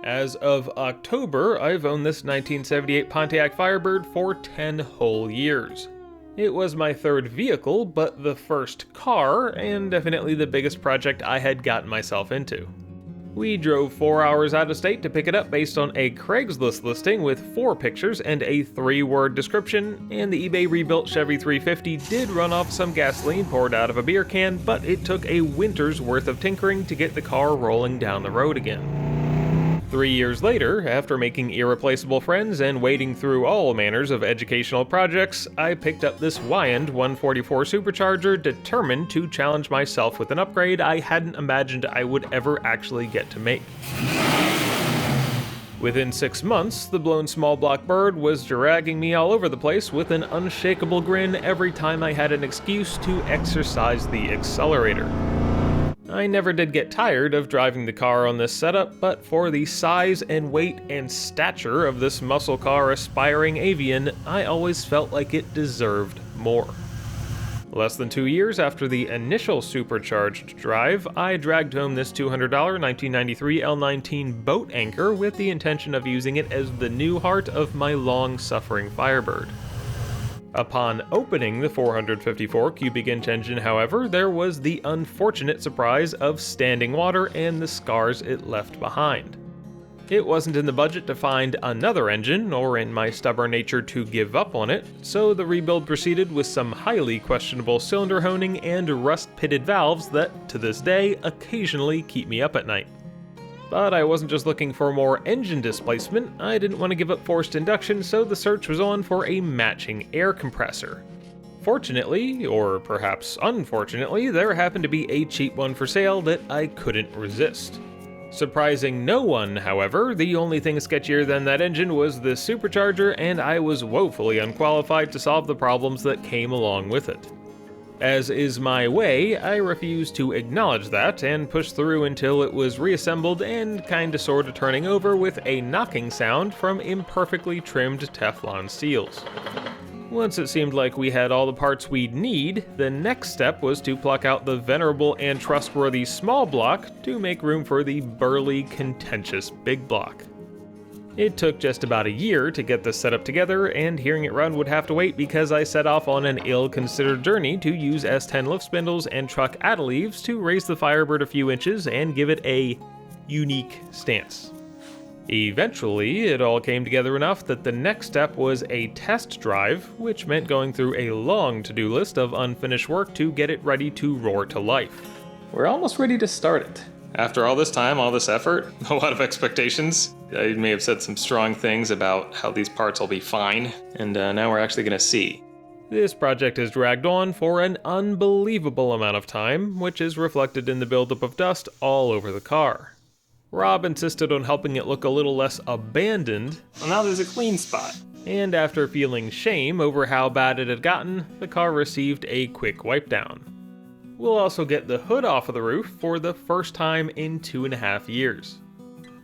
As of October, I've owned this 1978 Pontiac Firebird for 10 whole years. It was my third vehicle, but the first car, and definitely the biggest project I had gotten myself into. We drove 4 hours out of state to pick it up based on a Craigslist listing with 4 pictures and a 3-word description, and the eBay rebuilt Chevy 350 did run off some gasoline poured out of a beer can, but it took a winter's worth of tinkering to get the car rolling down the road again. 3 years later, after making irreplaceable friends and wading through all manners of educational projects, I picked up this Wyand 144 supercharger determined to challenge myself with an upgrade I hadn't imagined I would ever actually get to make. Within 6 months, the blown small block bird was dragging me all over the place with an unshakable grin every time I had an excuse to exercise the accelerator. I never did get tired of driving the car on this setup, but for the size and weight and stature of this muscle car aspiring avian, I always felt like it deserved more. Less than 2 years after the initial supercharged drive, I dragged home this $200 1993 L19 boat anchor with the intention of using it as the new heart of my long-suffering Firebird. Upon opening the 454 cubic inch engine, however, there was the unfortunate surprise of standing water and the scars it left behind. It wasn't in the budget to find another engine, or in my stubborn nature to give up on it, so the rebuild proceeded with some highly questionable cylinder honing and rust-pitted valves that, to this day, occasionally keep me up at night. But I wasn't just looking for more engine displacement, I didn't want to give up forced induction, so the search was on for a matching air compressor. Fortunately, or perhaps unfortunately, there happened to be a cheap one for sale that I couldn't resist. Surprising no one, however, the only thing sketchier than that engine was the supercharger, and I was woefully unqualified to solve the problems that came along with it. As is my way, I refused to acknowledge that and pushed through until it was reassembled and kinda sorta turning over with a knocking sound from imperfectly trimmed Teflon seals. Once it seemed like we had all the parts we'd need, the next step was to pluck out the venerable and trustworthy small block to make room for the burly, contentious big block. It took just about a year to get this setup together, and hearing it run would have to wait because I set off on an ill-considered journey to use S10 lift spindles and truck addleaves to raise the Firebird a few inches and give it a unique stance. Eventually, it all came together enough that the next step was a test drive, which meant going through a long to-do list of unfinished work to get it ready to roar to life. We're almost ready to start it. After all this time, all this effort, a lot of expectations. I may have said some strong things about how these parts will be fine, and now we're actually going to see. This project has dragged on for an unbelievable amount of time, which is reflected in the buildup of dust all over the car. Rob insisted on helping it look a little less abandoned. Well, now there's a clean spot. And after feeling shame over how bad it had gotten, the car received a quick wipe down. We'll also get the hood off of the roof for the first time in 2.5 years.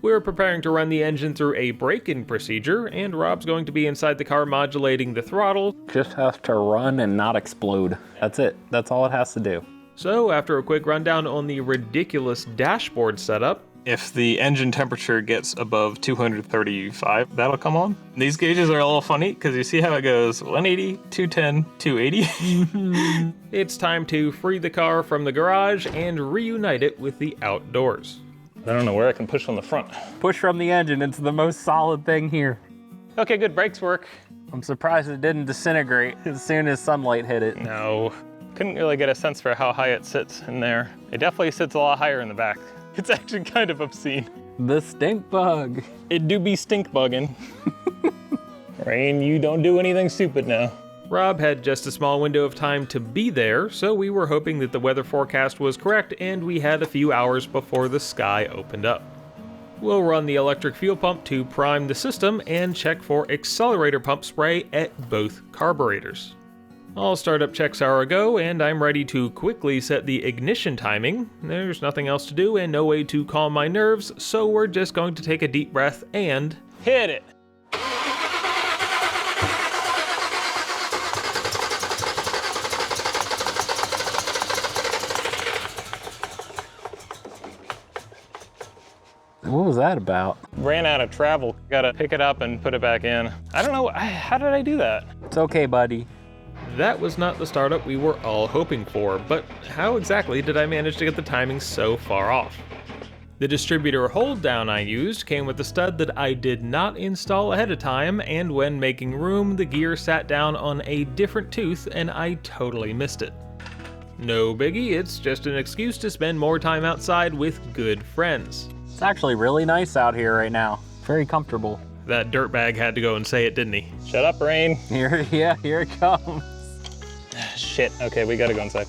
We're preparing to run the engine through a break-in procedure, and Rob's going to be inside the car modulating the throttle. Just has to run and not explode. That's it. That's all it has to do. So after a quick rundown on the ridiculous dashboard setup, if the engine temperature gets above 235, that'll come on. These gauges are a little funny because you see how it goes 180, 210, 280. It's time to free the car from the garage and reunite it with the outdoors. I don't know where I can push on the front. Push from the engine. It's the most solid thing here. Okay, good. Brakes work. I'm surprised it didn't disintegrate as soon as sunlight hit it. No. Couldn't really get a sense for how high it sits in there. It definitely sits a lot higher in the back. It's actually kind of obscene. The stink bug. It do be stink bugging. Rain, you don't do anything stupid now. Rob had just a small window of time to be there, so we were hoping that the weather forecast was correct and we had a few hours before the sky opened up. We'll run the electric fuel pump to prime the system and check for accelerator pump spray at both carburetors. All startup checks are a go, and I'm ready to quickly set the ignition timing. There's nothing else to do and no way to calm my nerves, so we're just going to take a deep breath and hit it. What was that about? Ran out of travel. Gotta pick it up and put it back in. I don't know, how did I do that? It's okay, buddy. That was not the startup we were all hoping for, but how exactly did I manage to get the timing so far off? The distributor hold down I used came with a stud that I did not install ahead of time, and when making room, the gear sat down on a different tooth and I totally missed it. No biggie, it's just an excuse to spend more time outside with good friends. It's actually really nice out here right now. Very comfortable. That dirtbag had to go and say it, didn't he? Shut up, Rain. Here it comes. Shit, okay, we gotta go inside.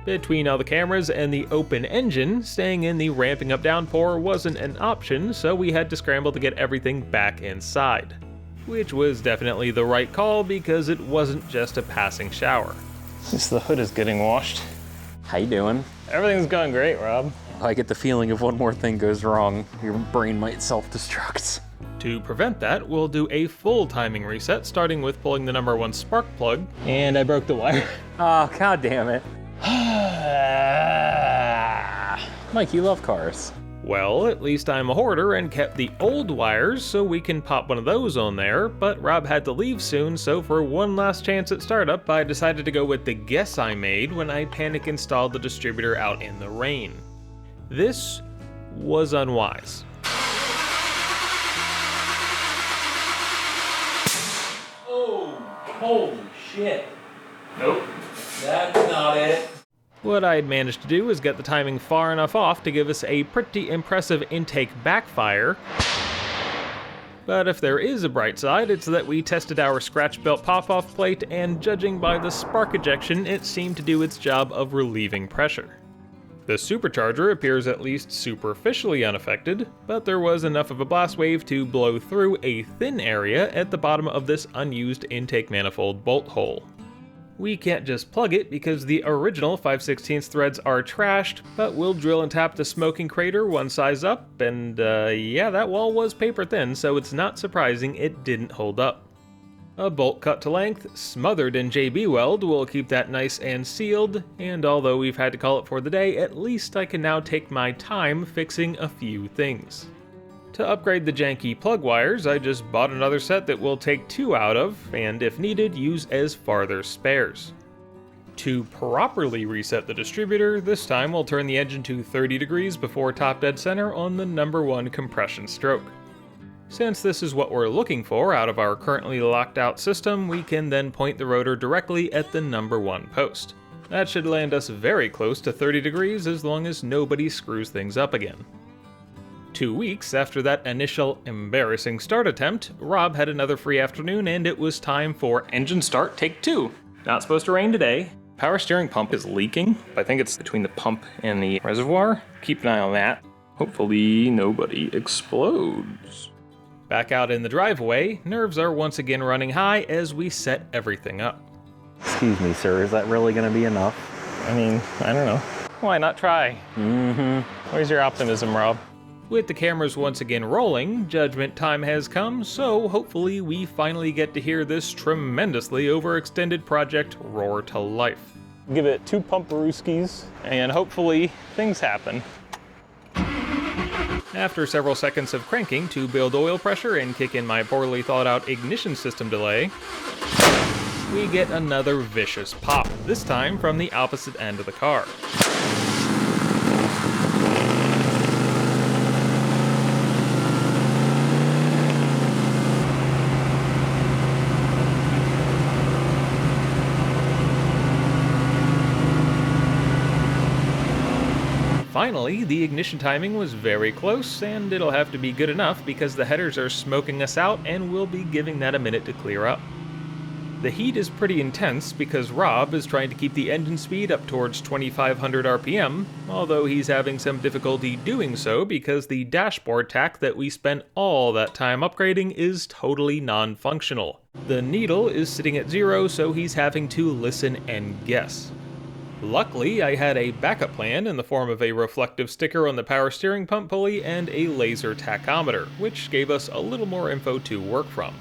Between all the cameras and the open engine, staying in the ramping up downpour wasn't an option, so we had to scramble to get everything back inside. Which was definitely the right call because it wasn't just a passing shower. At least the hood is getting washed. How you doing? Everything's going great, Rob. I get the feeling if one more thing goes wrong, your brain might self-destruct. To prevent that, we'll do a full timing reset, starting with pulling the number 1 spark plug. And I broke the wire. Oh, god damn it. Mike, you love cars. Well, at least I'm a hoarder and kept the old wires so we can pop one of those on there, but Rob had to leave soon, so for one last chance at startup, I decided to go with the guess I made when I panic installed the distributor out in the rain. This was unwise. Oh, holy shit. Nope. That's not it. What I had managed to do was get the timing far enough off to give us a pretty impressive intake backfire. But if there is a bright side, it's that we tested our scratch belt pop-off plate, and judging by the spark ejection, it seemed to do its job of relieving pressure. The supercharger appears at least superficially unaffected, but there was enough of a blast wave to blow through a thin area at the bottom of this unused intake manifold bolt hole. We can't just plug it because the original 5/16 threads are trashed, but we'll drill and tap the smoking crater one size up, and yeah, that wall was paper thin, so it's not surprising it didn't hold up. A bolt cut to length, smothered in JB weld, will keep that nice and sealed, and although we've had to call it for the day, at least I can now take my time fixing a few things. To upgrade the janky plug wires, I just bought another set that we'll take 2 out of, and if needed, use as farther spares. To properly reset the distributor, this time we'll turn the engine to 30 degrees before top dead center on the number 1 compression stroke. Since this is what we're looking for out of our currently locked out system, we can then point the rotor directly at the number 1 post. That should land us very close to 30 degrees as long as nobody screws things up again. 2 weeks after that initial embarrassing start attempt, Rob had another free afternoon and it was time for engine start take 2. Not supposed to rain today. Power steering pump is leaking. I think it's between the pump and the reservoir. Keep an eye on that. Hopefully nobody explodes. Back out in the driveway, nerves are once again running high as we set everything up. Excuse me, sir, is that really gonna be enough? I mean, I don't know. Why not try? Where's your optimism, Rob? With the cameras once again rolling, judgment time has come, so hopefully we finally get to hear this tremendously overextended project roar to life. Give it 2 pumperooskies, and hopefully things happen. After several seconds of cranking to build oil pressure and kick in my poorly thought out ignition system delay, we get another vicious pop, this time from the opposite end of the car. Finally, the ignition timing was very close, and it'll have to be good enough because the headers are smoking us out and we'll be giving that a minute to clear up. The heat is pretty intense because Rob is trying to keep the engine speed up towards 2500 RPM, although he's having some difficulty doing so because the dashboard tack that we spent all that time upgrading is totally non-functional. The needle is sitting at 0, so he's having to listen and guess. Luckily, I had a backup plan in the form of a reflective sticker on the power steering pump pulley and a laser tachometer, which gave us a little more info to work from.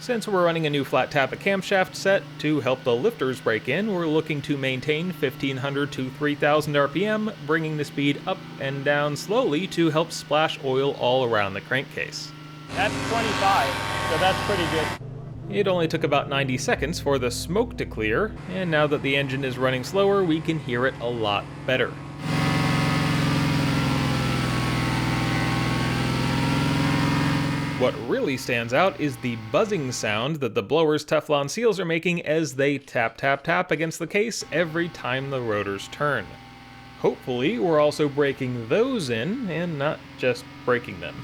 Since we're running a new flat tappet camshaft set to help the lifters break in, we're looking to maintain 1500 to 3000 RPM, bringing the speed up and down slowly to help splash oil all around the crankcase. That's 25, so that's pretty good. It only took about 90 seconds for the smoke to clear, and now that the engine is running slower, we can hear it a lot better. What really stands out is the buzzing sound that the blower's Teflon seals are making as they tap tap tap against the case every time the rotors turn. Hopefully, we're also breaking those in and not just breaking them.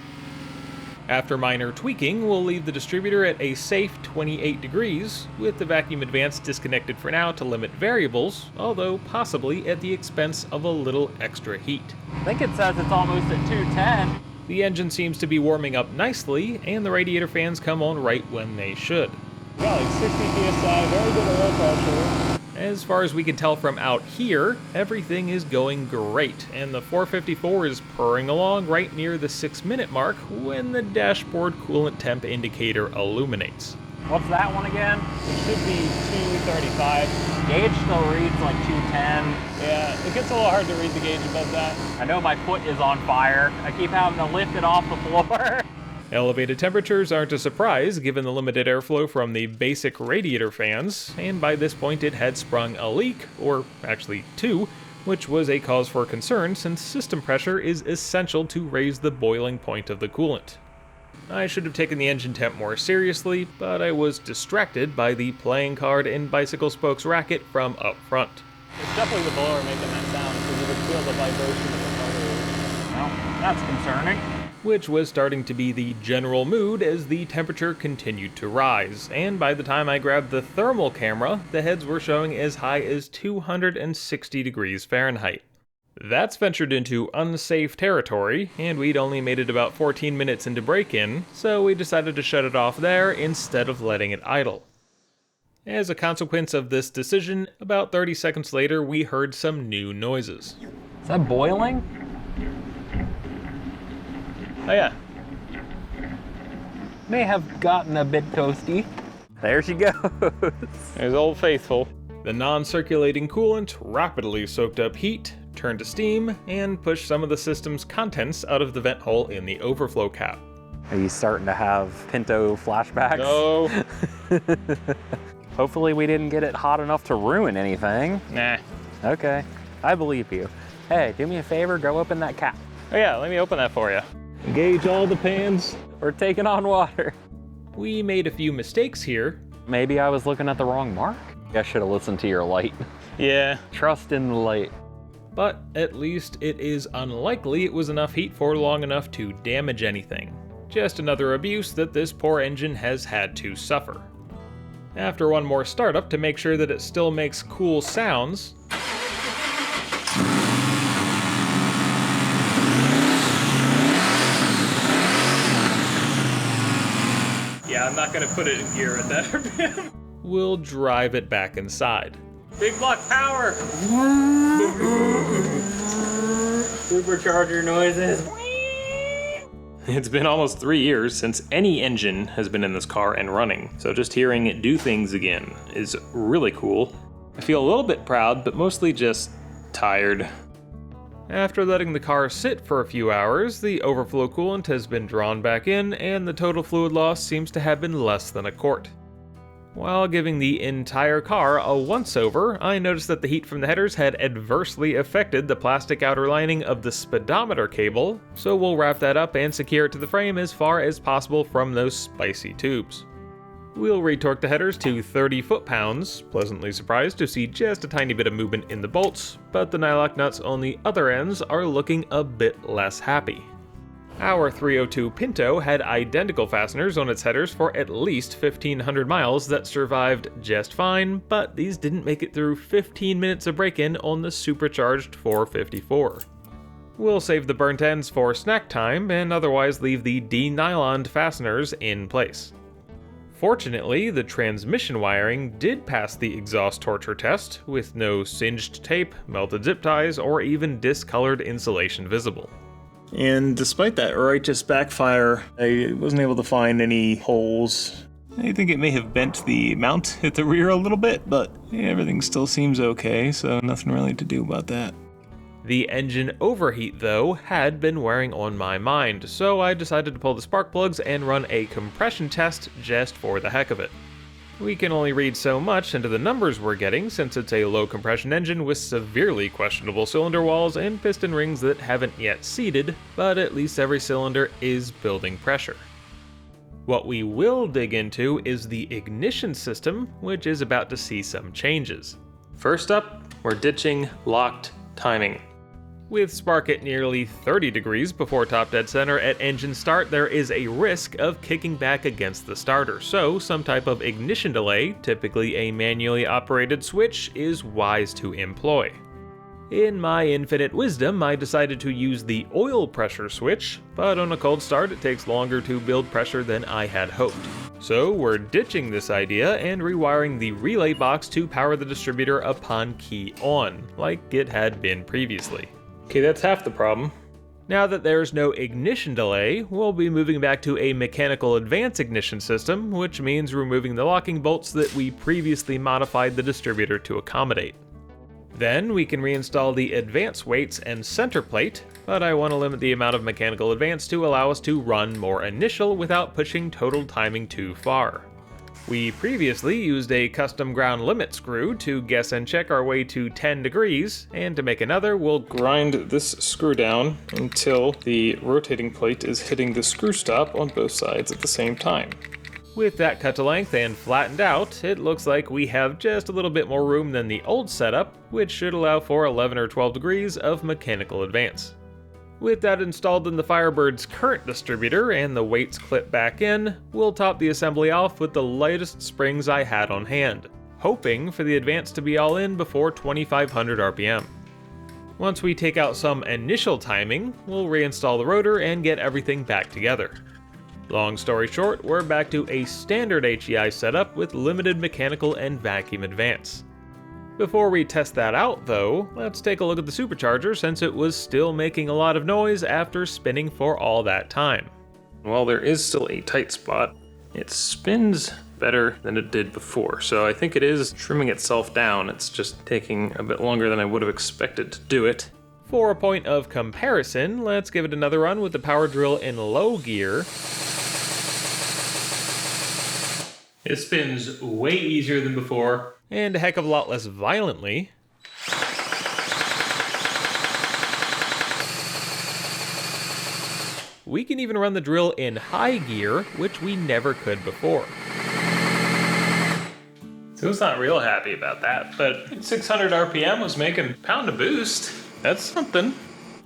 After minor tweaking, we'll leave the distributor at a safe 28 degrees, with the vacuum advance disconnected for now to limit variables, although possibly at the expense of a little extra heat. I think it says it's almost at 210. The engine seems to be warming up nicely, and the radiator fans come on right when they should. Yeah, like 60 psi, very good oil pressure. As far as we can tell from out here, everything is going great, and the 454 is purring along right near the 6-minute mark when the dashboard coolant temp indicator illuminates. What's that one again? It should be 235. Gauge still reads like 210. Yeah, it gets a little hard to read the gauge above that. I know my foot is on fire. I keep having to lift it off the floor. Elevated temperatures aren't a surprise given the limited airflow from the basic radiator fans, and by this point it had sprung a leak, or actually two, which was a cause for concern since system pressure is essential to raise the boiling point of the coolant. I should have taken the engine temp more seriously, but I was distracted by the playing card and bicycle spokes racket from up front. It's definitely the blower making that sound because you would feel the vibration of the motor. Well, that's concerning. Which was starting to be the general mood as the temperature continued to rise, and by the time I grabbed the thermal camera, the heads were showing as high as 260 degrees Fahrenheit. That's ventured into unsafe territory, and we'd only made it about 14 minutes into break-in, so we decided to shut it off there instead of letting it idle. As a consequence of this decision, about 30 seconds later we heard some new noises. Is that boiling? Oh yeah. May have gotten a bit toasty. There she goes. There's Old Faithful. The non-circulating coolant rapidly soaked up heat, turned to steam, and pushed some of the system's contents out of the vent hole in the overflow cap. Are you starting to have Pinto flashbacks? No. Hopefully we didn't get it hot enough to ruin anything. Nah. Okay, I believe you. Hey, do me a favor, go open that cap. Oh yeah, let me open that for you. Engage all the pans. We're taking on water. We made a few mistakes here. Maybe I was looking at the wrong mark. I should have listened to your light. Yeah. Trust in the light. But at least it is unlikely it was enough heat for long enough to damage anything. Just another abuse that this poor engine has had to suffer. After one more startup to make sure that it still makes cool sounds, Yeah, I'm not gonna put it in gear at that RPM. we'll drive it back inside. Big block power. Supercharger noises. It's been almost 3 years since any engine has been in this car and running, so just hearing it do things again is really cool. I feel a little bit proud, but mostly just tired. After letting the car sit for a few hours, the overflow coolant has been drawn back in, and the total fluid loss seems to have been less than a quart. While giving the entire car a once-over, I noticed that the heat from the headers had adversely affected the plastic outer lining of the speedometer cable, so we'll wrap that up and secure it to the frame as far as possible from those spicy tubes. We'll retorque the headers to 30 foot-pounds, pleasantly surprised to see just a tiny bit of movement in the bolts, but the nylock nuts on the other ends are looking a bit less happy. Our 302 Pinto had identical fasteners on its headers for at least 1,500 miles that survived just fine, but these didn't make it through 15 minutes of break-in on the supercharged 454. We'll save the burnt ends for snack time and otherwise leave the de-nyloned fasteners in place. Fortunately, the transmission wiring did pass the exhaust torture test, with no singed tape, melted zip ties, or even discolored insulation visible. And despite that righteous backfire, I wasn't able to find any holes I think it may have bent the mount at the rear a little bit, but everything still seems okay, so nothing really to do about that. The engine overheat, though, had been wearing on my mind, so I decided to pull the spark plugs and run a compression test just for the heck of it. We can only read so much into the numbers we're getting since it's a low compression engine with severely questionable cylinder walls and piston rings that haven't yet seated, but at least every cylinder is building pressure. What we will dig into is the ignition system, which is about to see some changes. First up, we're ditching locked timing. With spark at nearly 30 degrees before top dead center at engine start, there is a risk of kicking back against the starter, so some type of ignition delay, typically a manually operated switch, is wise to employ. In my infinite wisdom, I decided to use the oil pressure switch, but on a cold start it takes longer to build pressure than I had hoped. So we're ditching this idea and rewiring the relay box to power the distributor upon key on, like it had been previously. Okay, that's half the problem. Now that there's no ignition delay, we'll be moving back to a mechanical advance ignition system, which means removing the locking bolts that we previously modified the distributor to accommodate. Then we can reinstall the advance weights and center plate, but I want to limit the amount of mechanical advance to allow us to run more initial without pushing total timing too far. We previously used a custom ground limit screw to guess and check our way to 10 degrees, and to make another, we'll Grind this screw down until the rotating plate is hitting the screw stop on both sides at the same time. With that cut to length and flattened out, it looks like we have just a little bit more room than the old setup, which should allow for 11 or 12 degrees of mechanical advance. With that installed in the Firebird's current distributor and the weights clipped back in, we'll top the assembly off with the lightest springs I had on hand, hoping for the advance to be all in before 2500 RPM. Once we take out some initial timing, we'll reinstall the rotor and get everything back together. Long story short, we're back to a standard HEI setup with limited mechanical and vacuum advance. Before we test that out though, let's take a look at the supercharger since it was still making a lot of noise after spinning for all that time. While there is still a tight spot, it spins better than it did before, so I think it is trimming itself down. It's just taking a bit longer than I would have expected to do it. For a point of comparison, let's give it another run with the power drill in low gear. It spins way easier than before. And a heck of a lot less violently. We can even run the drill in high gear, which we never could before. So it's not real happy about that, but 600 RPM was making pound a boost. That's something.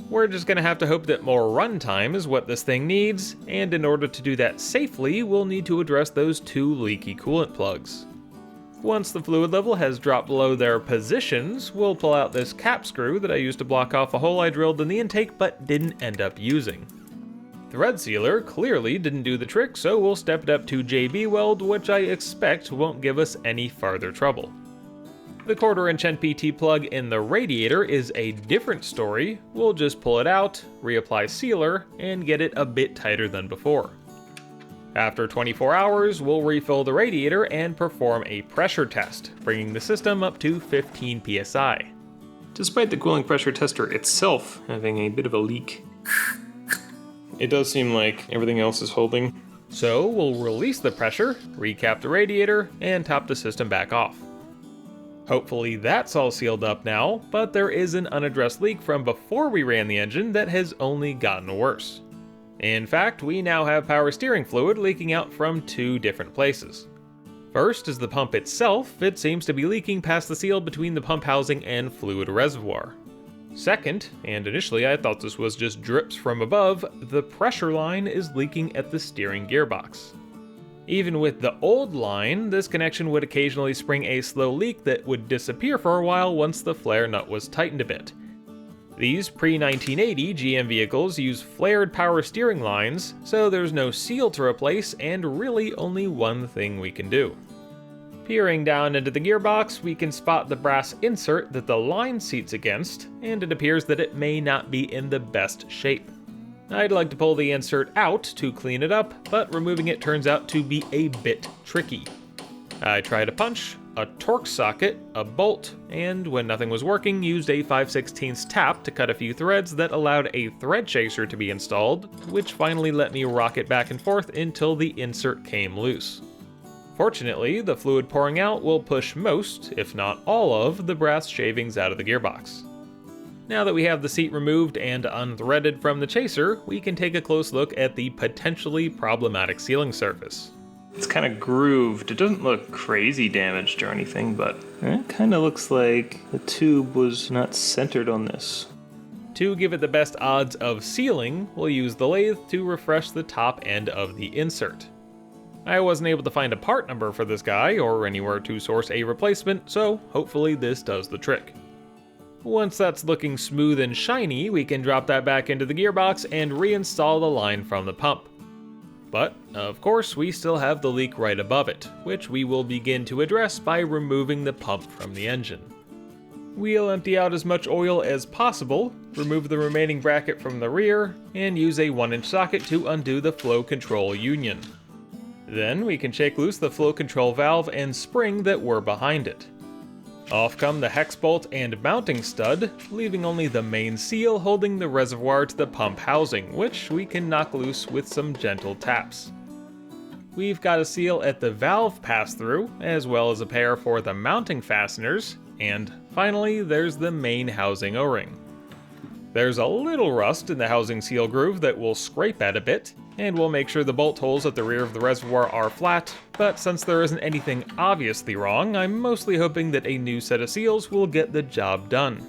We're just gonna have to hope that more runtime is what this thing needs, and in order to do that safely, we'll need to address those two leaky coolant plugs. Once the fluid level has dropped below their positions, we'll pull out this cap screw that I used to block off a hole I drilled in the intake but didn't end up using. Thread sealer clearly didn't do the trick, so we'll step it up to JB weld, which I expect won't give us any farther trouble. The 1/4" NPT plug in the radiator is a different story. We'll just pull it out, reapply sealer, and get it a bit tighter than before. After 24 hours, we'll refill the radiator and perform a pressure test, bringing the system up to 15 psi. Despite the cooling pressure tester itself having a bit of a leak, it does seem like everything else is holding. So we'll release the pressure, recap the radiator, and top the system back off. Hopefully that's all sealed up now, but there is an unaddressed leak from before we ran the engine that has only gotten worse. In fact, we now have power steering fluid leaking out from two different places. First is the pump itself. It seems to be leaking past the seal between the pump housing and fluid reservoir. Second, and initially I thought this was just drips from above, the pressure line is leaking at the steering gearbox. Even with the old line, this connection would occasionally spring a slow leak that would disappear for a while once the flare nut was tightened a bit. These pre-1980 GM vehicles use flared power steering lines, so there's no seal to replace and really only one thing we can do. Peering down into the gearbox, we can spot the brass insert that the line seats against, and it appears that it may not be in the best shape. I'd like to pull the insert out to clean it up, but removing it turns out to be a bit tricky. I tried a punch, a torque socket, a bolt, and when nothing was working, used a 5/16 tap to cut a few threads that allowed a thread chaser to be installed, which finally let me rock it back and forth until the insert came loose. Fortunately, the fluid pouring out will push most, if not all of, the brass shavings out of the gearbox. Now that we have the seat removed and unthreaded from the chaser, we can take a close look at the potentially problematic sealing surface. It's kind of grooved. It doesn't look crazy damaged or anything, but it kind of looks like the tube was not centered on this. To give it the best odds of sealing, we'll use the lathe to refresh the top end of the insert. I wasn't able to find a part number for this guy or anywhere to source a replacement, so hopefully this does the trick. Once that's looking smooth and shiny, we can drop that back into the gearbox and reinstall the line from the pump. But, of course, we still have the leak right above it, which we will begin to address by removing the pump from the engine. We'll empty out as much oil as possible, remove the remaining bracket from the rear, and use a 1-inch socket to undo the flow control union. Then we can shake loose the flow control valve and spring that were behind it. Off come the hex bolt and mounting stud, leaving only the main seal holding the reservoir to the pump housing, which we can knock loose with some gentle taps. We've got a seal at the valve pass-through, as well as a pair for the mounting fasteners, and finally there's the main housing O-ring. There's a little rust in the housing seal groove that we'll scrape at a bit, and we'll make sure the bolt holes at the rear of the reservoir are flat, but since there isn't anything obviously wrong, I'm mostly hoping that a new set of seals will get the job done.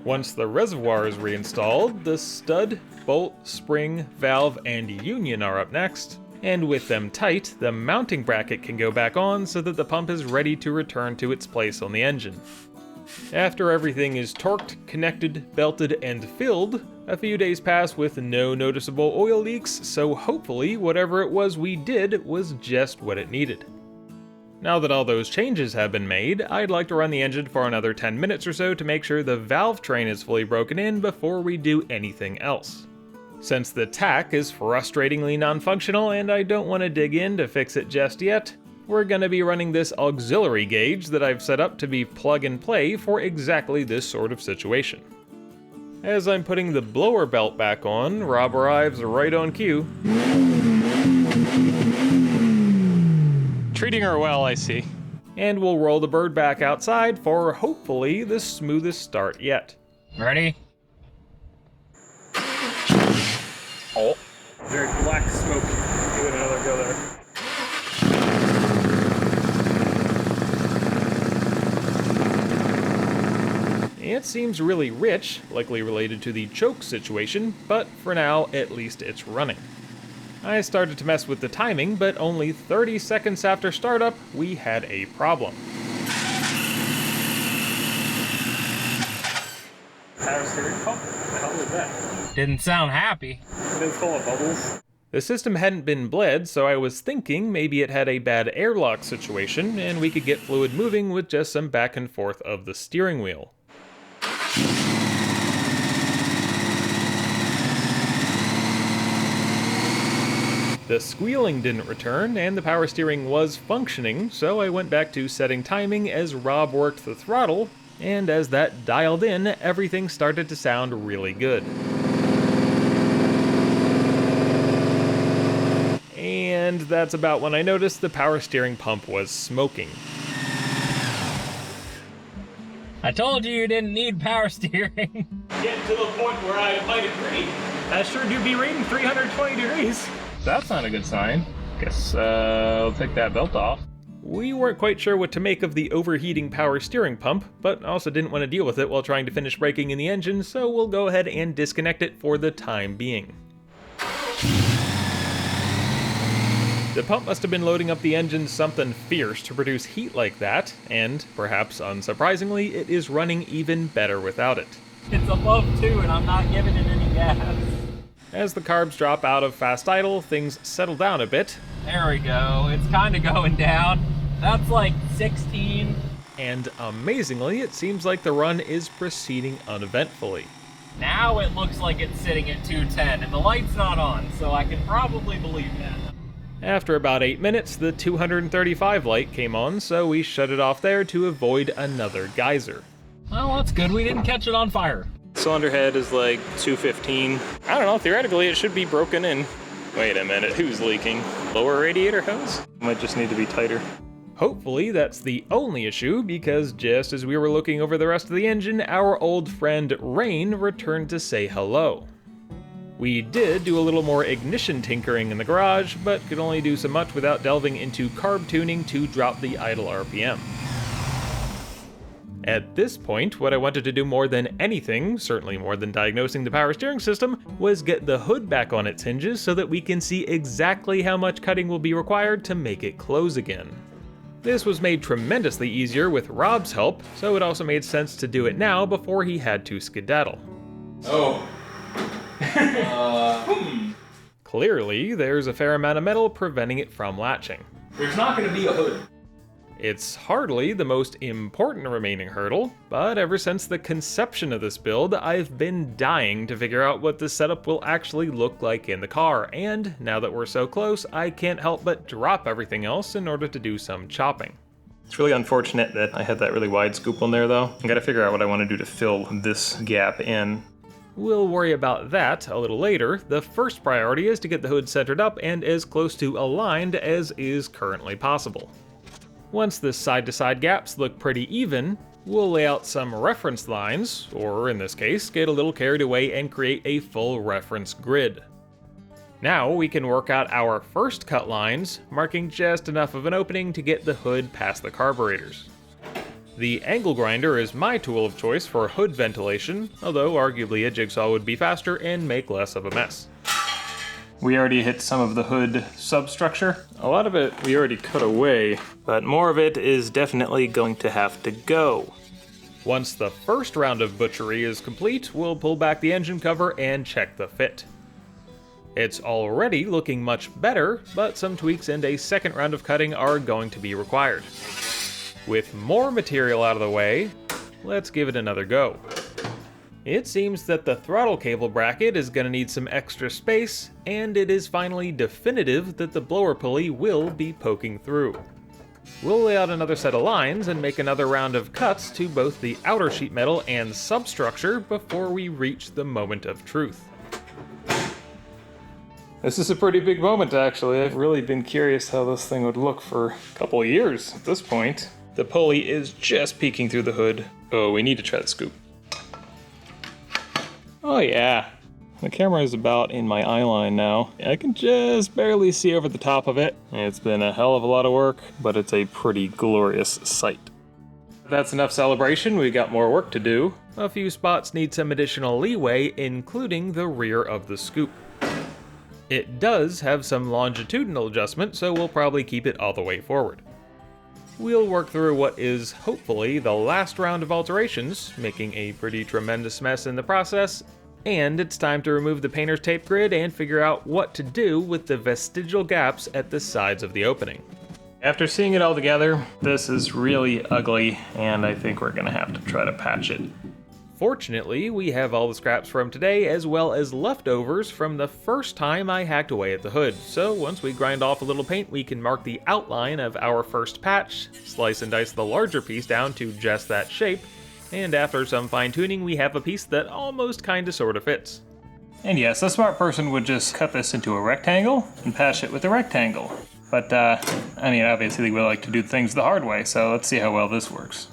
Once the reservoir is reinstalled, the stud, bolt, spring, valve, and union are up next, and with them tight, the mounting bracket can go back on so that the pump is ready to return to its place on the engine. After everything is torqued, connected, belted, and filled, a few days pass with no noticeable oil leaks, so hopefully whatever it was we did was just what it needed. Now that all those changes have been made, I'd like to run the engine for another 10 minutes or so to make sure the valve train is fully broken in before we do anything else. Since the tach is frustratingly non-functional and I don't want to dig in to fix it just yet, we're going to be running this auxiliary gauge that I've set up to be plug and play for exactly this sort of situation. As I'm putting the blower belt back on, Rob arrives right on cue. Treating her well, I see. And we'll roll the bird back outside for hopefully the smoothest start yet. Ready? Oh. Very black smoke. Give it another go there. It seems really rich, likely related to the choke situation, but for now, at least it's running. I started to mess with the timing, but only 30 seconds after startup, we had a problem. Power steering pump? What the hell was that? Didn't sound happy. It is full of bubbles. The system hadn't been bled, so I was thinking maybe it had a bad airlock situation, and we could get fluid moving with just some back and forth of the steering wheel. The squealing didn't return, and the power steering was functioning, so I went back to setting timing as Rob worked the throttle, and as that dialed in, everything started to sound really good. And that's about when I noticed the power steering pump was smoking. I told you didn't need power steering. Getting to the point where I might agree. I sure do be reading 320 degrees. That's not a good sign. Guess I'll take that belt off. We weren't quite sure what to make of the overheating power steering pump, but also didn't want to deal with it while trying to finish braking in the engine, so we'll go ahead and disconnect it for the time being. The pump must have been loading up the engine something fierce to produce heat like that, and, perhaps unsurprisingly, it is running even better without it. It's above 2 and I'm not giving it any gas. As the carbs drop out of fast idle, things settle down a bit. There we go. It's kind of going down. That's like 16. And amazingly, it seems like the run is proceeding uneventfully. Now it looks like it's sitting at 210 and the light's not on, so I can probably believe that. After about 8 minutes, the 235 light came on, so we shut it off there to avoid another geyser. Well, that's good. We didn't catch it on fire. Cylinder head is like 215. I don't know, theoretically it should be broken in. Wait a minute, who's leaking? Lower radiator hose? Might just need to be tighter. Hopefully that's the only issue, because just as we were looking over the rest of the engine, our old friend Rain returned to say hello. We did do a little more ignition tinkering in the garage, but could only do so much without delving into carb tuning to drop the idle RPM. At this point, what I wanted to do more than anything, certainly more than diagnosing the power steering system, was get the hood back on its hinges so that we can see exactly how much cutting will be required to make it close again. This was made tremendously easier with Rob's help, so it also made sense to do it now before he had to skedaddle. Oh. Clearly, there's a fair amount of metal preventing it from latching. There's not going to be a hood. It's hardly the most important remaining hurdle, but ever since the conception of this build, I've been dying to figure out what the setup will actually look like in the car, and now that we're so close, I can't help but drop everything else in order to do some chopping. It's really unfortunate that I had that really wide scoop on there though. I gotta figure out what I want to do to fill this gap in. We'll worry about that a little later. The first priority is to get the hood centered up and as close to aligned as is currently possible. Once the side-to-side gaps look pretty even, we'll lay out some reference lines, or in this case, get a little carried away and create a full reference grid. Now we can work out our first cut lines, marking just enough of an opening to get the hood past the carburetors. The angle grinder is my tool of choice for hood ventilation, although arguably a jigsaw would be faster and make less of a mess. We already hit some of the hood substructure. A lot of it we already cut away, but more of it is definitely going to have to go. Once the first round of butchery is complete, we'll pull back the engine cover and check the fit. It's already looking much better, but some tweaks and a second round of cutting are going to be required. With more material out of the way, let's give it another go. It seems that the throttle cable bracket is going to need some extra space, and it is finally definitive that the blower pulley will be poking through. We'll lay out another set of lines and make another round of cuts to both the outer sheet metal and substructure before we reach the moment of truth. This is a pretty big moment actually. I've really been curious how this thing would look for a couple of years at this point. The pulley is just peeking through the hood. Oh, we need to try the scoop. Oh yeah, the camera is about in my eye line now. I can just barely see over the top of it. It's been a hell of a lot of work, but it's a pretty glorious sight. That's enough celebration, we got more work to do. A few spots need some additional leeway, including the rear of the scoop. It does have some longitudinal adjustment, so we'll probably keep it all the way forward. We'll work through what is hopefully the last round of alterations, making a pretty tremendous mess in the process, and it's time to remove the painter's tape grid and figure out what to do with the vestigial gaps at the sides of the opening. After seeing it all together, this is really ugly, and I think we're gonna have to try to patch it. Fortunately, we have all the scraps from today as well as leftovers from the first time I hacked away at the hood, so once we grind off a little paint we can mark the outline of our first patch, slice and dice the larger piece down to just that shape, and after some fine tuning we have a piece that almost kinda sorta fits. And yes, a smart person would just cut this into a rectangle and patch it with a rectangle. But I mean obviously we like to do things the hard way, so let's see how well this works.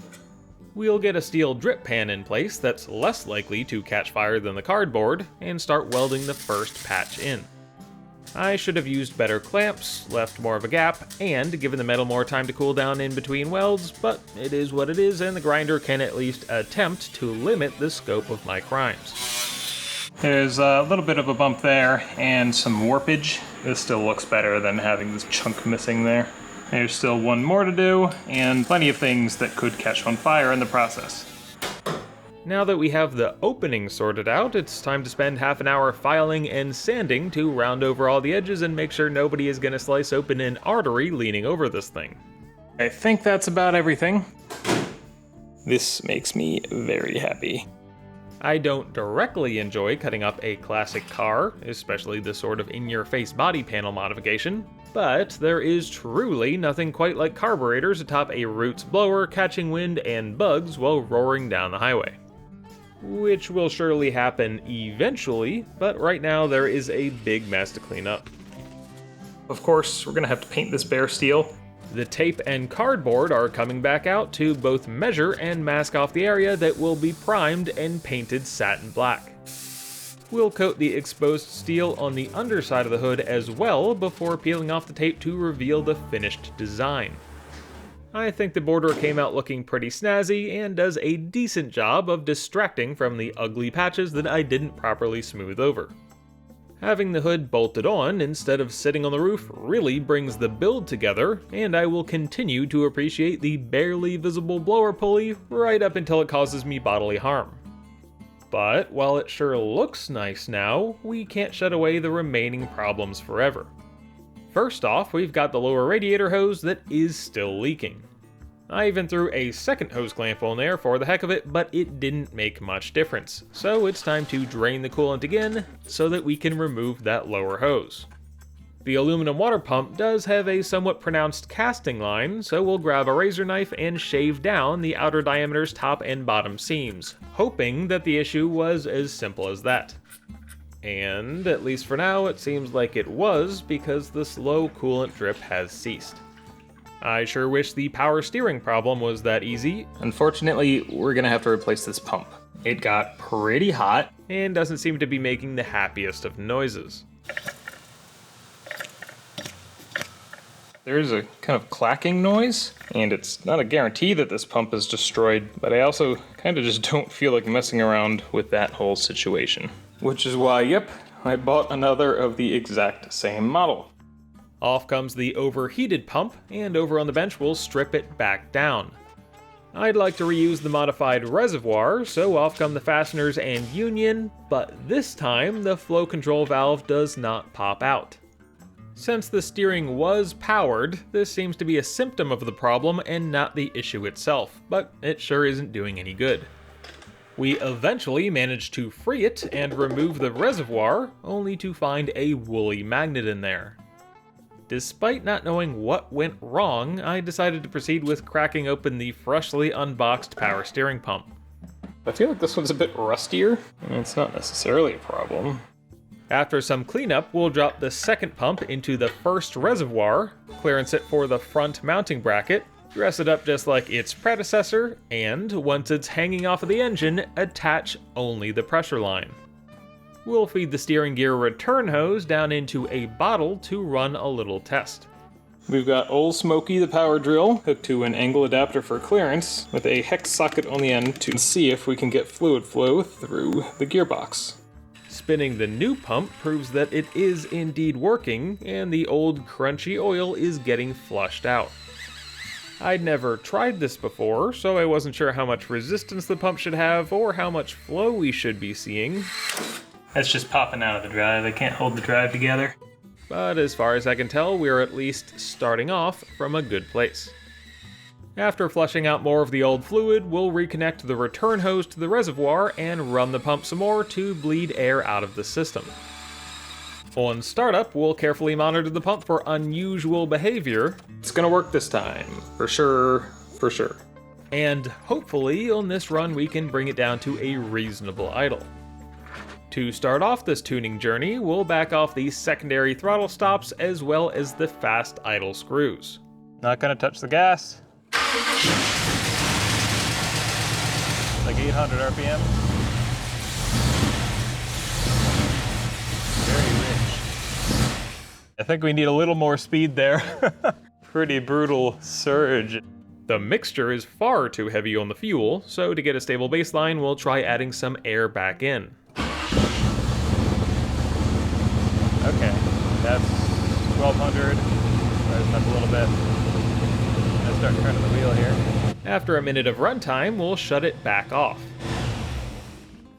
We'll get a steel drip pan in place that's less likely to catch fire than the cardboard, and start welding the first patch in. I should have used better clamps, left more of a gap, and given the metal more time to cool down in between welds, but it is what it is and the grinder can at least attempt to limit the scope of my crimes. There's a little bit of a bump there and some warpage. This still looks better than having this chunk missing there. There's still one more to do, and plenty of things that could catch on fire in the process. Now that we have the opening sorted out, it's time to spend half an hour filing and sanding to round over all the edges and make sure nobody is going to slice open an artery leaning over this thing. I think that's about everything. This makes me very happy. I don't directly enjoy cutting up a classic car, especially the sort of in-your-face body panel modification, but there is truly nothing quite like carburetors atop a roots blower catching wind and bugs while roaring down the highway. Which will surely happen eventually, but right now there is a big mess to clean up. Of course, we're gonna have to paint this bare steel. The tape and cardboard are coming back out to both measure and mask off the area that will be primed and painted satin black. We'll coat the exposed steel on the underside of the hood as well before peeling off the tape to reveal the finished design. I think the border came out looking pretty snazzy and does a decent job of distracting from the ugly patches that I didn't properly smooth over. Having the hood bolted on instead of sitting on the roof really brings the build together, and I will continue to appreciate the barely visible blower pulley right up until it causes me bodily harm. But while it sure looks nice now, we can't shut away the remaining problems forever. First off, we've got the lower radiator hose that is still leaking. I even threw a second hose clamp on there for the heck of it, but it didn't make much difference, so it's time to drain the coolant again so that we can remove that lower hose. The aluminum water pump does have a somewhat pronounced casting line, so we'll grab a razor knife and shave down the outer diameter's top and bottom seams, hoping that the issue was as simple as that. And, at least for now, it seems like it was, because the slow coolant drip has ceased. I sure wish the power steering problem was that easy. Unfortunately, we're gonna have to replace this pump. It got pretty hot. And doesn't seem to be making the happiest of noises. There's a kind of clacking noise, and it's not a guarantee that this pump is destroyed, but I also kind of just don't feel like messing around with that whole situation. Which is why, yep, I bought another of the exact same model. Off comes the overheated pump, and over on the bench we'll strip it back down. I'd like to reuse the modified reservoir, so off come the fasteners and union, but this time the flow control valve does not pop out. Since the steering was powered, this seems to be a symptom of the problem and not the issue itself, but it sure isn't doing any good. We eventually managed to free it and remove the reservoir, only to find a woolly magnet in there. Despite not knowing what went wrong, I decided to proceed with cracking open the freshly unboxed power steering pump. I feel like this one's a bit rustier, and it's not necessarily a problem. After some cleanup, we'll drop the second pump into the first reservoir, clearance it for the front mounting bracket, dress it up just like its predecessor, and once it's hanging off of the engine, attach only the pressure line. We'll feed the steering gear return hose down into a bottle to run a little test. We've got Old Smoky the power drill hooked to an angle adapter for clearance with a hex socket on the end to see if we can get fluid flow through the gearbox. Spinning the new pump proves that it is indeed working, and the old crunchy oil is getting flushed out. I'd never tried this before, so I wasn't sure how much resistance the pump should have or how much flow we should be seeing. That's just popping out of the drive. They can't hold the drive together. But as far as I can tell, we're at least starting off from a good place. After flushing out more of the old fluid, we'll reconnect the return hose to the reservoir and run the pump some more to bleed air out of the system. On startup, we'll carefully monitor the pump for unusual behavior. It's gonna work this time, for sure, for sure. And hopefully on this run we can bring it down to a reasonable idle. To start off this tuning journey, we'll back off the secondary throttle stops as well as the fast idle screws. Not gonna touch the gas. Like 800 RPM. Very rich. I think we need a little more speed there. Pretty brutal surge. The mixture is far too heavy on the fuel, so to get a stable baseline, we'll try adding some air back in. Okay, that's 1200. Rise it up a little bit. Let's start turning the wheel here. After a minute of runtime, we'll shut it back off.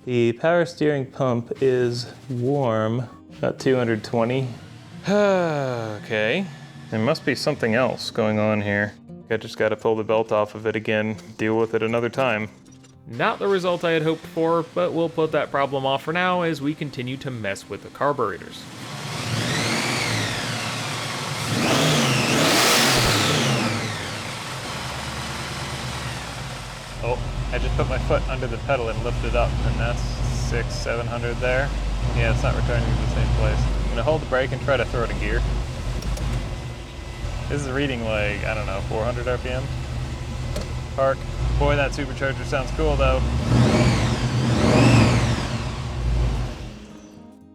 The power steering pump is warm, about 220. Okay, there must be something else going on here. I just gotta pull the belt off of it again, deal with it another time. Not the result I had hoped for, but we'll put that problem off for now as we continue to mess with the carburetors. Oh, I just put my foot under the pedal and lifted up, and that's 600-700 there. Yeah, it's not returning to the same place. I'm gonna hold the brake and try to throw it in gear. This is reading like, I don't know, 400 RPM. Park. Boy, that supercharger sounds cool though.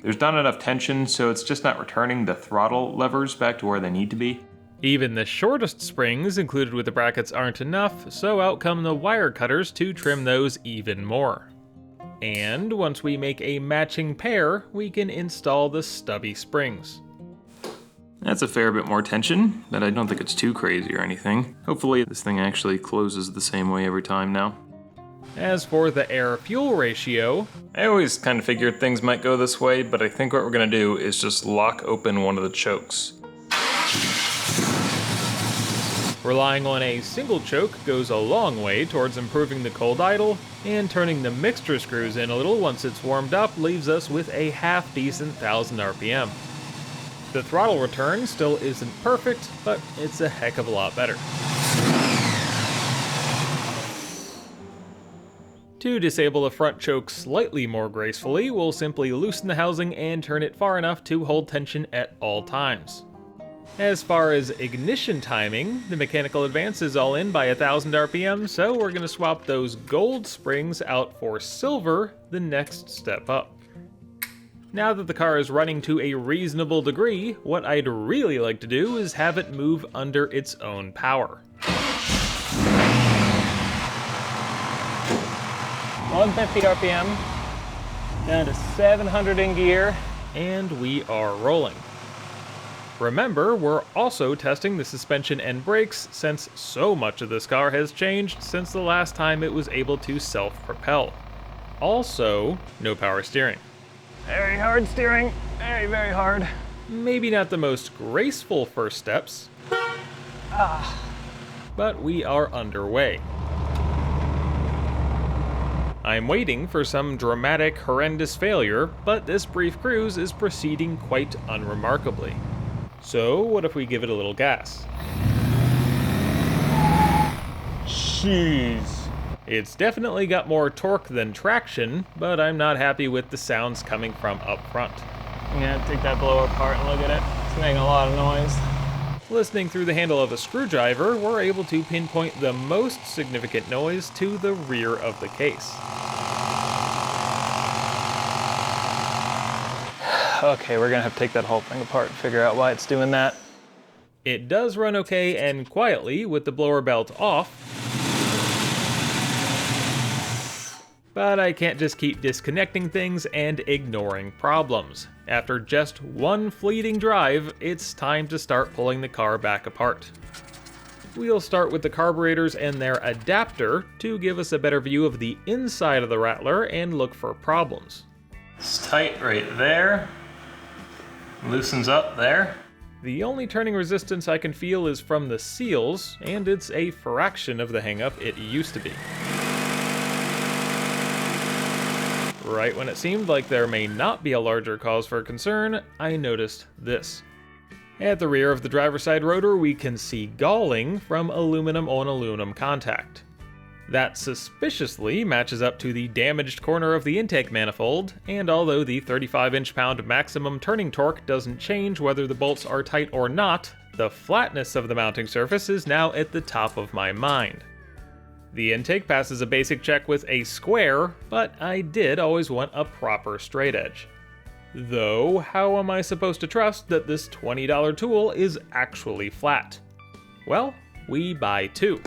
There's not enough tension, so it's just not returning the throttle levers back to where they need to be. Even the shortest springs included with the brackets aren't enough, so out come the wire cutters to trim those even more. And once we make a matching pair, we can install the stubby springs. That's a fair bit more tension, but I don't think it's too crazy or anything. Hopefully this thing actually closes the same way every time now. As for the air-fuel ratio, I always kind of figured things might go this way, but I think what we're gonna do is just lock open one of the chokes. relying on a single choke goes a long way towards improving the cold idle, and turning the mixture screws in a little once it's warmed up leaves us with a half-decent 1000 RPM. The throttle return still isn't perfect, but it's a heck of a lot better. To disable the front choke slightly more gracefully, we'll simply loosen the housing and turn it far enough to hold tension at all times. As far as ignition timing, the mechanical advance is all in by 1000 RPM, so we're going to swap those gold springs out for silver, the next step up. Now that the car is running to a reasonable degree, what I'd really like to do is have it move under its own power. 150 RPM, down to 700 in gear, and we are rolling. Remember, we're also testing the suspension and brakes since so much of this car has changed since the last time it was able to self-propel. Also, no power steering. very hard steering, very hard. Maybe not the most graceful first steps, but we are underway. I'm waiting for some dramatic, horrendous failure, but this brief cruise is proceeding quite unremarkably. So, what if we give it a little gas? Jeez. It's definitely got more torque than traction, but I'm not happy with the sounds coming from up front. I'm gonna take that blower apart and look at it. It's making a lot of noise. Listening through the handle of a screwdriver, we're able to pinpoint the most significant noise to the rear of the case. Okay, we're gonna have to take that whole thing apart and figure out why it's doing that. It does run okay and quietly with the blower belt off, but I can't just keep disconnecting things and ignoring problems. After just one fleeting drive, it's time to start pulling the car back apart. We'll start with the carburetors and their adapter to give us a better view of the inside of the Rattler and look for problems. It's tight right there. Loosens up there. The only turning resistance I can feel is from the seals, and it's a fraction of the hang-up it used to be. Right when it seemed like there may not be a larger cause for concern, I noticed this. At the rear of the driver's side rotor, we can see galling from aluminum on aluminum contact. That suspiciously matches up to the damaged corner of the intake manifold, and although the 35 inch-pound maximum turning torque doesn't change whether the bolts are tight or not, the flatness of the mounting surface is now at the top of my mind. The intake passes a basic check with a square, but I did always want a proper straight edge. Though, how am I supposed to trust that this $20 tool is actually flat? Well, we buy two.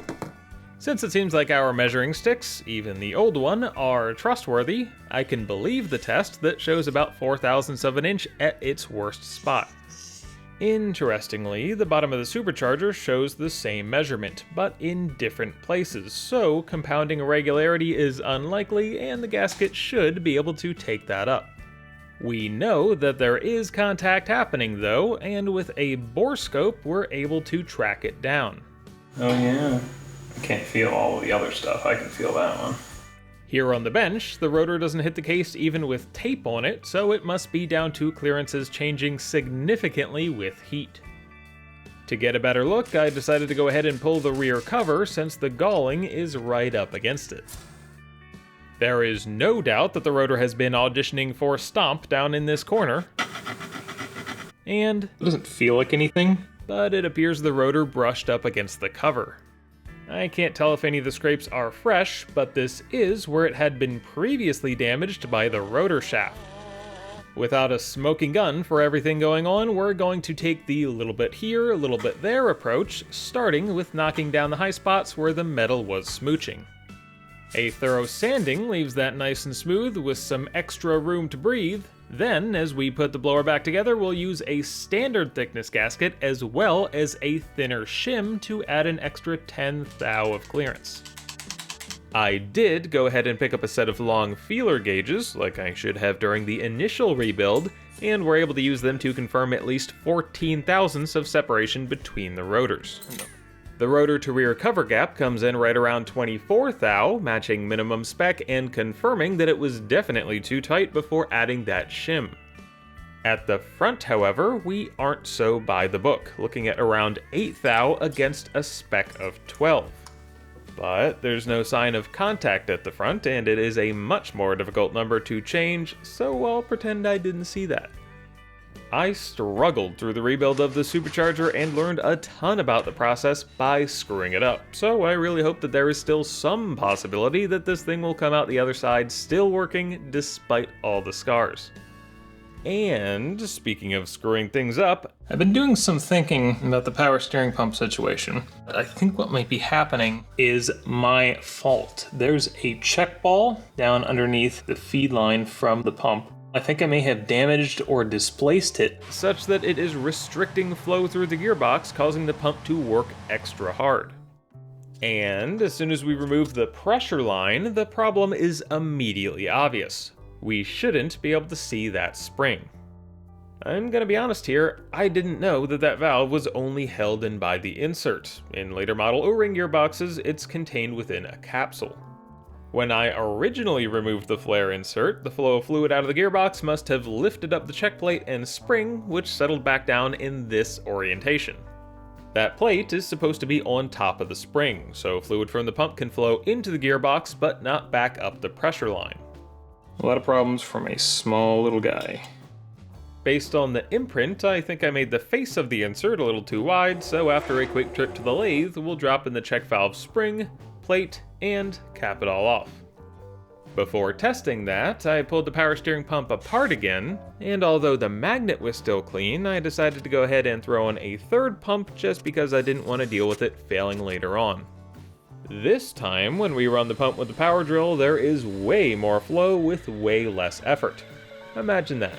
Since it seems like our measuring sticks, even the old one, are trustworthy, I can believe the test that shows about 0.04 of an inch at its worst spot. Interestingly, the bottom of the supercharger shows the same measurement, but in different places, so compounding irregularity is unlikely and the gasket should be able to take that up. We know that there is contact happening though, and with a bore scope we're able to track it down. Oh yeah. I can't feel all of the other stuff. I can feel that one. Here on the bench, the rotor doesn't hit the case even with tape on it, so it must be down to clearances changing significantly with heat. To get a better look, I decided to go ahead and pull the rear cover since the galling is right up against it. There is no doubt that the rotor has been auditioning for Stomp down in this corner. And It doesn't feel like anything. but it appears the rotor brushed up against the cover. I can't tell if any of the scrapes are fresh, but this is where it had been previously damaged by the rotor shaft. Without a smoking gun for everything going on, we're going to take the little bit here, a little bit there approach, starting with knocking down the high spots where the metal was smooching. A thorough sanding leaves that nice and smooth with some extra room to breathe. Then, as we put the blower back together, we'll use a standard thickness gasket as well as a thinner shim to add an extra 10 thou of clearance. I did go ahead and pick up a set of long feeler gauges, like I should have during the initial rebuild, and were able to use them to confirm at least 14 thousandths of separation between the rotors. The rotor to rear cover gap comes in right around 24 thou, matching minimum spec and confirming that it was definitely too tight before adding that shim. At the front, however, we aren't so by the book, looking at around 8 thou against a spec of 12. But there's no sign of contact at the front, and it is a much more difficult number to change, so I'll pretend I didn't see that. I struggled through the rebuild of the supercharger and learned a ton about the process by screwing it up, so I really hope that there is still some possibility that this thing will come out the other side still working despite all the scars. And speaking of screwing things up, I've been doing some thinking about the power steering pump situation. I think what might be happening is my fault. There's a check ball down underneath the feed line from the pump. I think I may have damaged or displaced it, such that it is restricting flow through the gearbox, causing the pump to work extra hard. And as soon as we remove the pressure line, the problem is immediately obvious. We shouldn't be able to see that spring. I'm gonna be honest here, I didn't know that that valve was only held in by the insert. In later model O-ring gearboxes, it's contained within a capsule. When I originally removed the flare insert, the flow of fluid out of the gearbox must have lifted up the check plate and spring, which settled back down in this orientation. That plate is supposed to be on top of the spring, so fluid from the pump can flow into the gearbox but not back up the pressure line. a lot of problems from a small little guy. Based on the imprint, I think I made the face of the insert a little too wide, so after a quick trip to the lathe, we'll drop in the check valve spring, plate, and cap it all off. Before testing that, I pulled the power steering pump apart again, and although the magnet was still clean, I decided to go ahead and throw in a third pump just because I didn't want to deal with it failing later on. This time, when we run the pump with the power drill, there is way more flow with way less effort. Imagine that.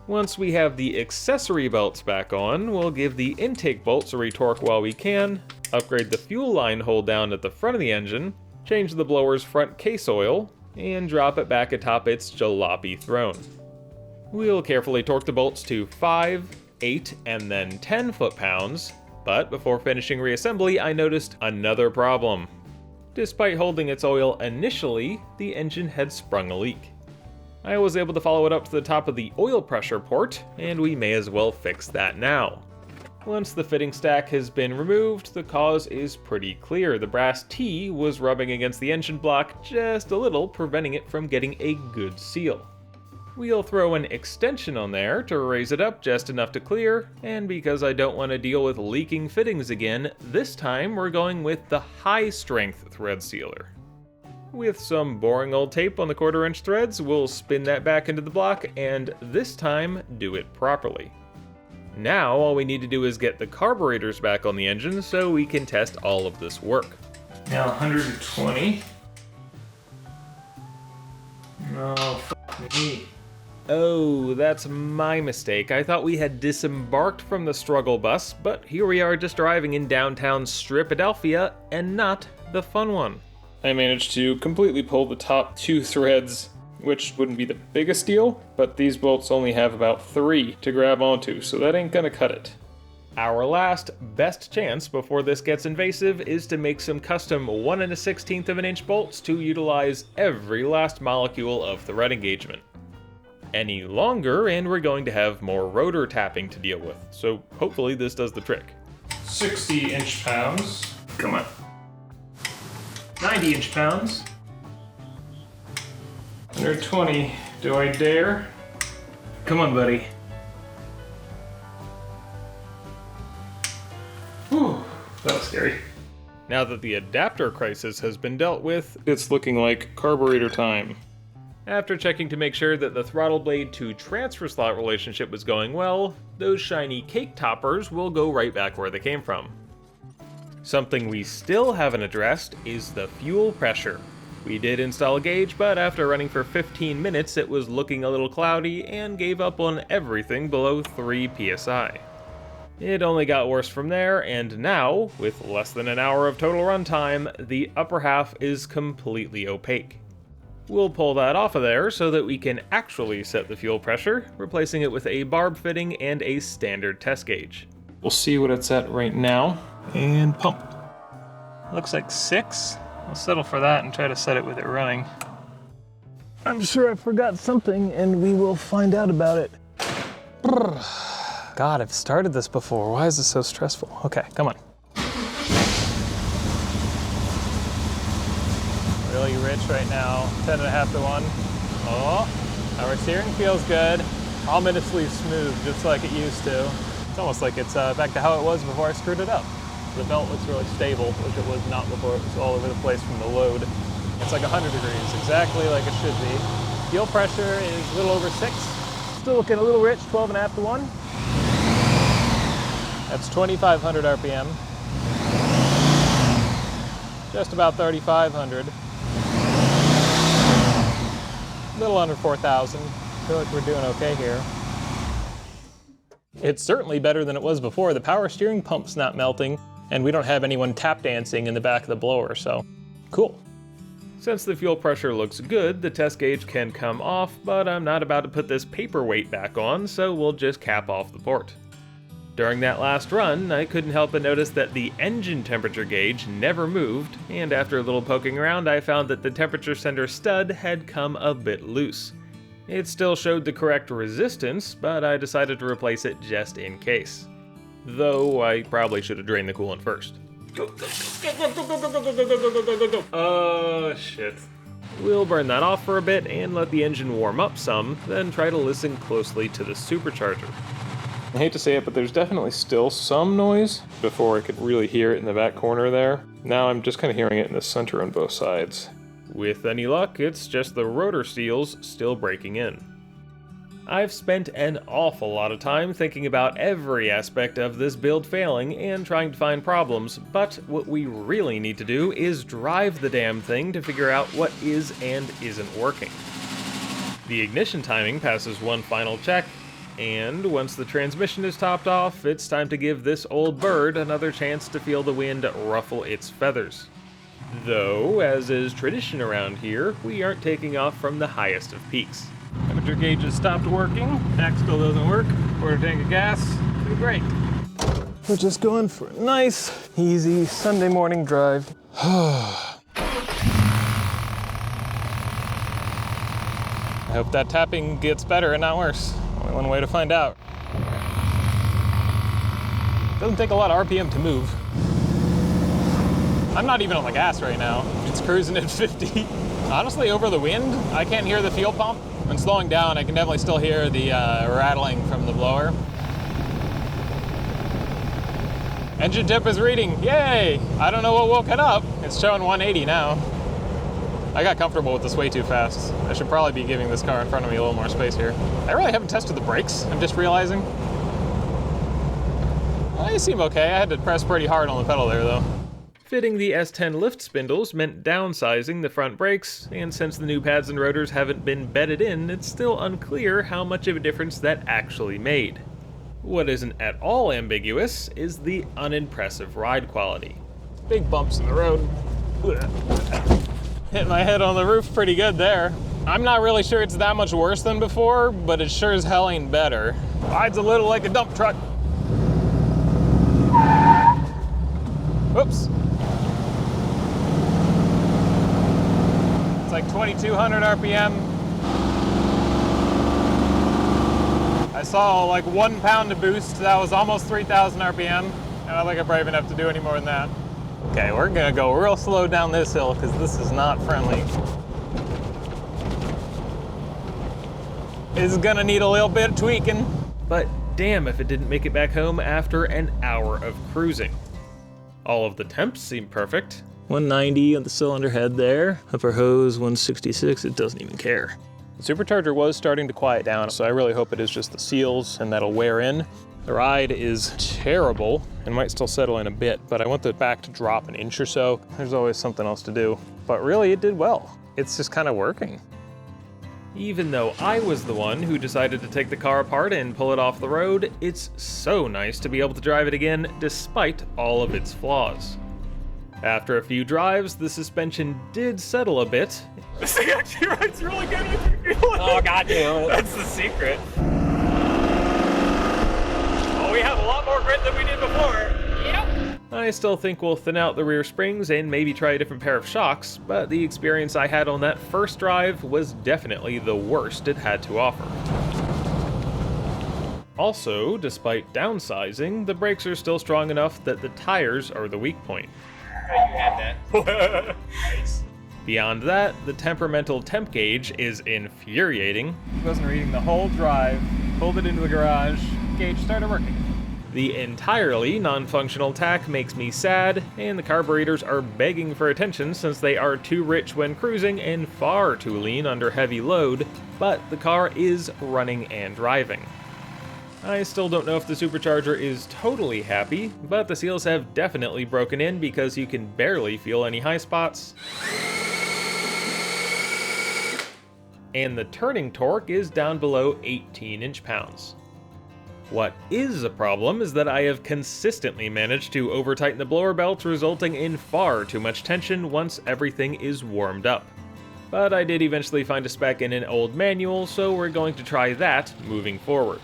Once we have the accessory belts back on, we'll give the intake bolts a retorque while we can, upgrade the fuel line hold down at the front of the engine, change the blower's front case oil, and drop it back atop its jalopy throne. We'll carefully torque the bolts to 5, 8, and then 10 foot-pounds, but before finishing reassembly, I noticed another problem. Despite holding its oil initially, the engine had sprung a leak. I was able to follow it up to the top of the oil pressure port, and we may as well fix that now. Once the fitting stack has been removed, the cause is pretty clear. The brass T was rubbing against the engine block just a little, preventing it from getting a good seal. We'll throw an extension on there to raise it up just enough to clear, and because I don't want to deal with leaking fittings again, this time we're going with the high-strength thread sealer. With some boring old tape on the 1/4 inch threads, we'll spin that back into the block, and this time do it properly. Now all we need to do is get the carburetors back on the engine so we can test all of this work. Now 120. Oh, fuck me. Oh, that's my mistake. I thought we had disembarked from the struggle bus, but here we are just arriving in downtown Stripadelphia, and not the fun one. I managed to completely pull the top 2 threads, which wouldn't be the biggest deal, but these bolts only have about 3 to grab onto, so that ain't gonna cut it. Our last best chance before this gets invasive is to make some custom 1 1/16 of an inch bolts to utilize every last molecule of thread engagement. Any longer and we're going to have more rotor tapping to deal with, so hopefully this does the trick. 60 inch-pounds. Come on. 90 inch-pounds. 120. Do I dare? Come on, buddy. Whew, that was scary. Now that the adapter crisis has been dealt with, It's looking like carburetor time. after checking to make sure that the throttle blade to transfer slot relationship was going well, those shiny cake toppers will go right back where they came from. Something we still haven't addressed is the fuel pressure. We did install a gauge, but after running for 15 minutes it was looking a little cloudy and gave up on everything below 3 psi. It only got worse from there, and now, with less than an hour of total runtime, the upper half is completely opaque. We'll pull that off of there so that we can actually set the fuel pressure, replacing it with a barb fitting and a standard test gauge. We'll see what it's at right now. And pump. Looks like 6. I'll settle for that and try to set it with it running. I'm sure I forgot something, and we will find out about it. God, I've started this before. Why is this so stressful? Okay, come on. Really rich right now, 10.5 to 1. Oh, our steering feels good. Ominously smooth, just like it used to. It's almost like it's back to how it was before I screwed it up. The belt looks really stable, which it was not before. It was all over the place from the load. It's like 100 degrees, exactly like it should be. Fuel pressure is a little over 6. Still looking a little rich, 12.5 to 1. That's 2,500 RPM. Just about 3,500. A little under 4,000. Feel like we're doing okay here. It's certainly better than it was before. The power steering pump's not melting, and we don't have anyone tap dancing in the back of the blower, so cool. Since the fuel pressure looks good, the test gauge can come off, but I'm not about to put this paperweight back on, so we'll just cap off the port. During that last run, I couldn't help but notice that the engine temperature gauge never moved, and after a little poking around, I found that the temperature sender stud had come a bit loose. It still showed the correct resistance, but I decided to replace it just in case. Though I probably should have drained the coolant first. Oh, shit. We'll burn that off for a bit and let the engine warm up some, then try to listen closely to the supercharger. I hate to say it, but there's definitely still some noise. Before I could really hear it in the back corner there. Now I'm just kind of hearing it in the center on both sides. With any luck, it's just the rotor seals still breaking in. I've spent an awful lot of time thinking about every aspect of this build failing and trying to find problems, but what we really need to do is drive the damn thing to figure out what is and isn't working. The ignition timing passes one final check, and once the transmission is topped off, it's time to give this old bird another chance to feel the wind ruffle its feathers. Though, as is tradition around here, we aren't taking off from the highest of peaks. Temperature gauge has stopped working. Pack still doesn't work. Quarter tank of gas. Pretty great. We're just going for a nice, easy Sunday morning drive. I hope that tapping gets better and not worse. Only one way to find out. Doesn't take a lot of RPM to move. I'm not even on the gas right now. It's cruising at 50. Honestly, over the wind, I can't hear the fuel pump. When slowing down, I can definitely still hear the rattling from the blower. Engine temp is reading, yay! I don't know what woke it up. It's showing 180 now. I got comfortable with this way too fast. I should probably be giving this car in front of me a little more space here. I really haven't tested the brakes, I'm just realizing. Well, they seem okay. I had to press pretty hard on the pedal there though. Fitting the S10 lift spindles meant downsizing the front brakes, and since the new pads and rotors haven't been bedded in, it's still unclear how much of a difference that actually made. What isn't at all ambiguous is the unimpressive ride quality. Big bumps in the road. Hit my head on the roof pretty good there. I'm not really sure it's that much worse than before, but it sure as hell ain't better. Rides a little like a dump truck. Whoops. It's like 2,200 RPM. I saw like 1 pound of boost. That was almost 3,000 RPM. And I don't think I'm brave enough to do any more than that. Okay, we're gonna go real slow down this hill because this is not friendly. It's gonna need a little bit of tweaking. But damn if it didn't make it back home after an hour of cruising. All of the temps seem perfect. 190 on the cylinder head there. Upper hose 166, it doesn't even care. The supercharger was starting to quiet down, so I really hope it is just the seals and that'll wear in. The ride is terrible and might still settle in a bit, but I want the back to drop an inch or so. There's always something else to do. But really, it did well. It's just kind of working. Even though I was the one who decided to take the car apart and pull it off the road, it's so nice to be able to drive it again despite all of its flaws. After a few drives, the suspension did settle a bit. This thing actually rides really good with your feeling. Oh, goddamn it. That's the secret. Oh, we have a lot more grit than we did before. Yep. I still think we'll thin out the rear springs and maybe try a different pair of shocks, but the experience I had on that first drive was definitely the worst it had to offer. Also, despite downsizing, the brakes are still strong enough that the tires are the weak point. You had that. Nice. Beyond that, the temperamental temp gauge is infuriating. Wasn't reading the whole drive, pulled it into the garage, gauge started working. The entirely non-functional tach makes me sad, and the carburetors are begging for attention since they are too rich when cruising and far too lean under heavy load, but the car is running and driving. I still don't know if the supercharger is totally happy, but the seals have definitely broken in because you can barely feel any high spots. And the turning torque is down below 18 inch-pounds. What is a problem is that I have consistently managed to over-tighten the blower belt, resulting in far too much tension once everything is warmed up. But I did eventually find a spec in an old manual, so we're going to try that moving forward.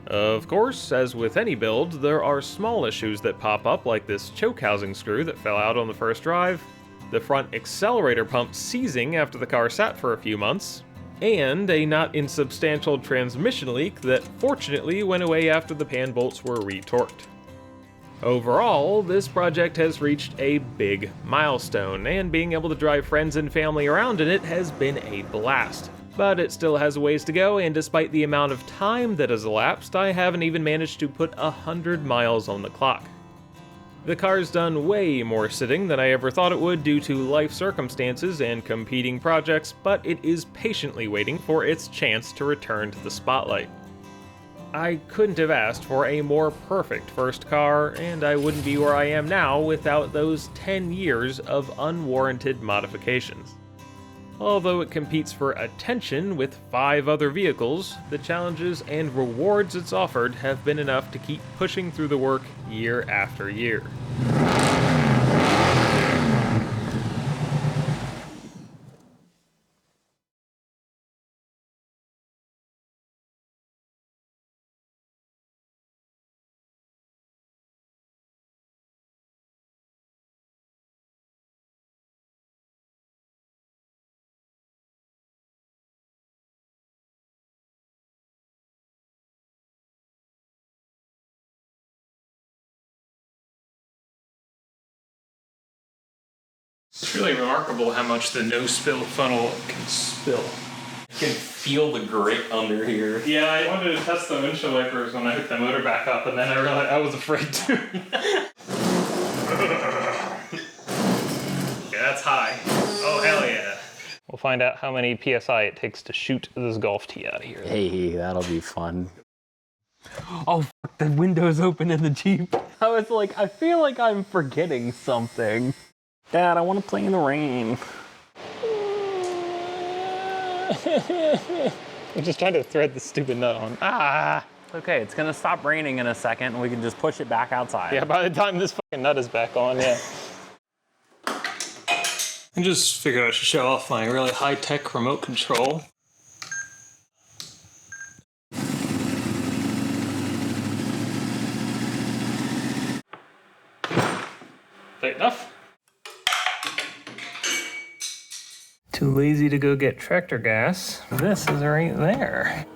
Of course, as with any build, there are small issues that pop up, like this choke housing screw that fell out on the first drive, the front accelerator pump seizing after the car sat for a few months, and a not insubstantial transmission leak that fortunately went away after the pan bolts were retorqued. Overall, this project has reached a big milestone, and being able to drive friends and family around in it has been a blast. But it still has a ways to go, and despite the amount of time that has elapsed, I haven't even managed to put 100 miles on the clock. The car's done way more sitting than I ever thought it would due to life circumstances and competing projects, but it is patiently waiting for its chance to return to the spotlight. I couldn't have asked for a more perfect first car, and I wouldn't be where I am now without those 10 years of unwarranted modifications. Although it competes for attention with 5 other vehicles, the challenges and rewards it's offered have been enough to keep pushing through the work year after year. It's really remarkable how much the no-spill funnel can spill. You can feel the grit under here. Yeah, I wanted to test the windshield wipers when I hooked the motor back up, and then I realized I was afraid to. Yeah, that's high. Oh, hell yeah. We'll find out how many PSI it takes to shoot this golf tee out of here. Hey, that'll be fun. Oh, fuck, the window's open in the Jeep. I was like, I feel like I'm forgetting something. Dad, I want to play in the rain. I'm just trying to thread the stupid nut on. Ah! Okay, it's gonna stop raining in a second and we can just push it back outside. Yeah, by the time this fucking nut is back on, yeah. I just figured I should show off my really high-tech remote control. Tight enough? Too lazy to go get tractor gas. This is right there.